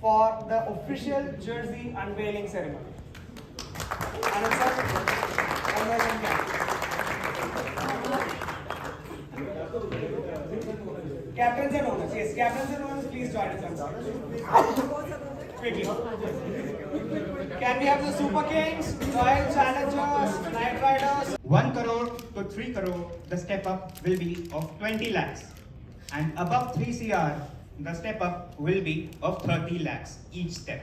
for the official jersey unveiling ceremony. Anand sir, conversion camp. Captains and owners, yes, captains and owners, please join us on stage. Quickly. Can we have the Super Kings, Royal Challengers, Knight Riders? 1 crore to 3 crore, the step up will be of 20 lakhs. And above 3 CR, the step up will be of 30 lakhs each step.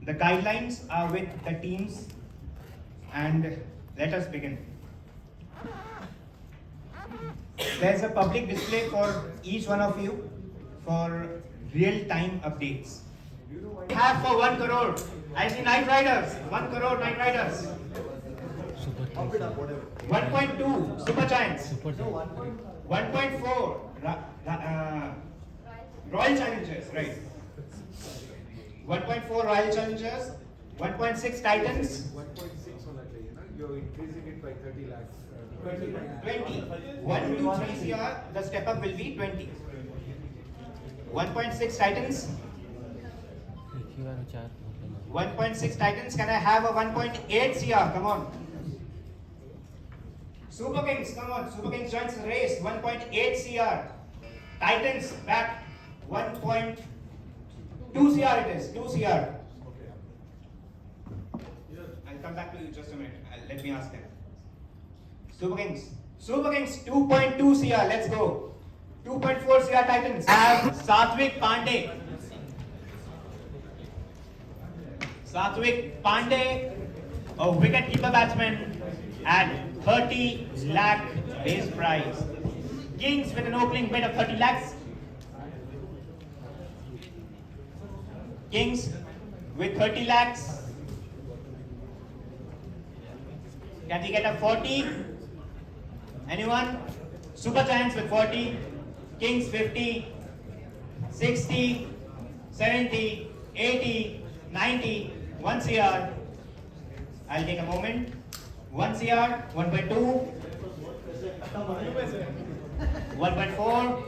The guidelines are with the teams, and let us begin. There's a public display for each one of you for real-time updates. We have for 1 crore, I see Knight Riders, 1 crore Knight Riders. 1.2 Super Giants. 1.4 Royal Challengers, right? 1.4 Royal Challengers. 1.6 Titans. 1.6 होना चाहिए ना, you're increasing it by 30 lakhs. 20. 1 to 3 CR, the step up will be 20. 1.6 Titans. 1.6 Titans. Can I have a 1.8 CR? Come on. Super Kings, come on. Super Kings joins the race. 1.8 CR. Titans back. 1.2 CR it is. 2 CR. I'll come back to you just a minute. Let me ask them. Super Kings. Super Kings 2.2 CR. Let's go. 2.4 CR Titans. Have Satvik Pandey. Satvik Pandey, a wicket-keeper batsman, at 30 lakh base prize. Kings with an opening bid of 30 lakhs. Kings with 30 lakhs. Can we get a 40? Anyone? Super Giants with 40. Kings 50. 60. 70. 80. 90. 1 CR. I'll take a moment. 1 CR. 1.2. 1.4.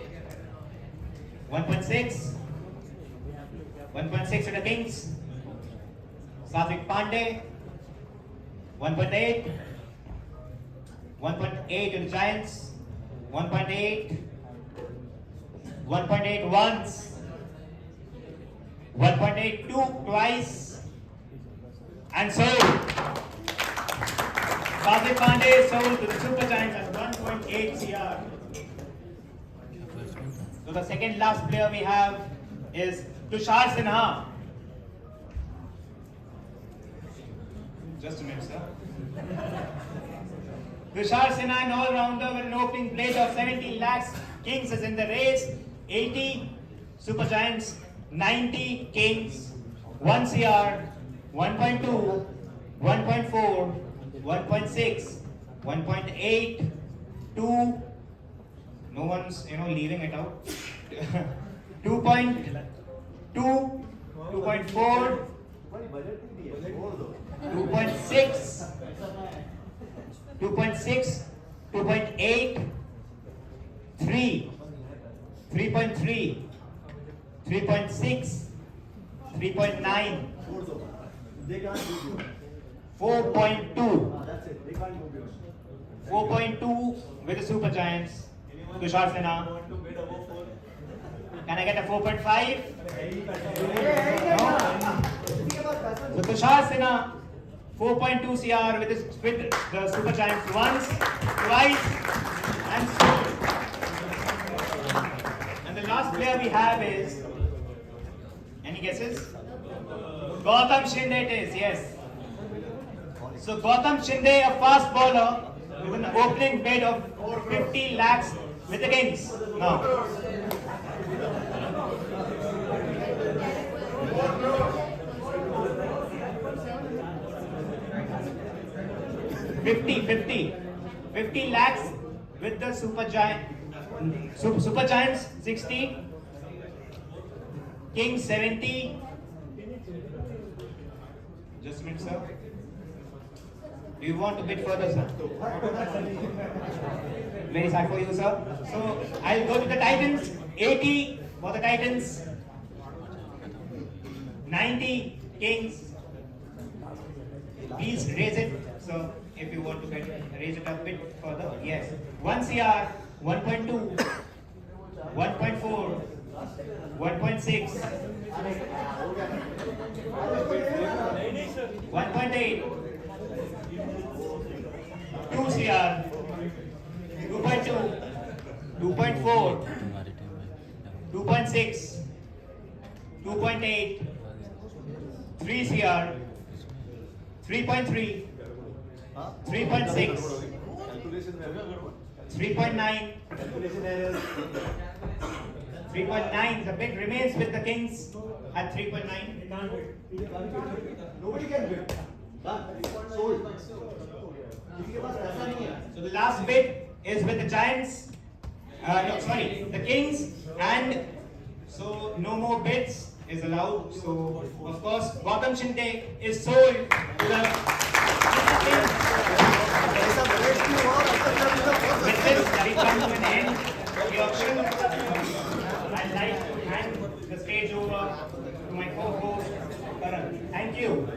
1.6. 1.6 to the Kings. Satvik Pandey. 1.8. 1.8 to the Giants. 1.8. 1.8 once. 1.82 twice. And sold. Satvik Pandey sold to the Super Giants at 1.8 CR. So the second last player we have is Tushar Sinha. Just a minute, sir. Tushar Sinha, an all-rounder with an opening plate of 70 lakhs. Kings is in the race. 80. Super Giants. 90. Kings. 1 CR. 1.2. 1.4. 1.6. 1.8. 2. No one's, leaving it out. 2.2. 2.4. 2.6. 2.6. 2.8. 3. 3.3. 3.6. 3.9. 4.2. That's it, they can't move yours. 4.2 with the Super Giants. Tushar Sinha. Can I get a 4.5? No. So Tushar Sinha, 4.2 CR with the Super Giants once, twice, and sold. And the last player we have is, any guesses? Gautam Shinde it is, yes. So Gautam Shinde, a fast bowler with an opening bid of 50 lakhs with the Kings. Now. $50 lakhs with the Super Giants 60, Kings 70. Just a minute, sir. Do you want to bid further, sir? Very sad for you, sir. So I'll go to the Titans. 80 for the Titans. 90 kings. Please raise it. So if you want to raise it a bit further, yes. 1 CR, 1.2, 1.4, 1.6, 1.8, 2 CR, 2.2, 2.4, 2.6, 2.8, 3 CR, 3.3, 3.6, 3.9, 3.9. The bid remains with the kings at 3.9. Nobody can win. Done. Sold. So the last bid is with the giants. No, sorry, the kings, and so no more bids is allowed. So of course, Gautam Shinde is sold to the With this, we come to an end of the auction. I'd like to hand the stage over to my co-host, Karan. Thank you.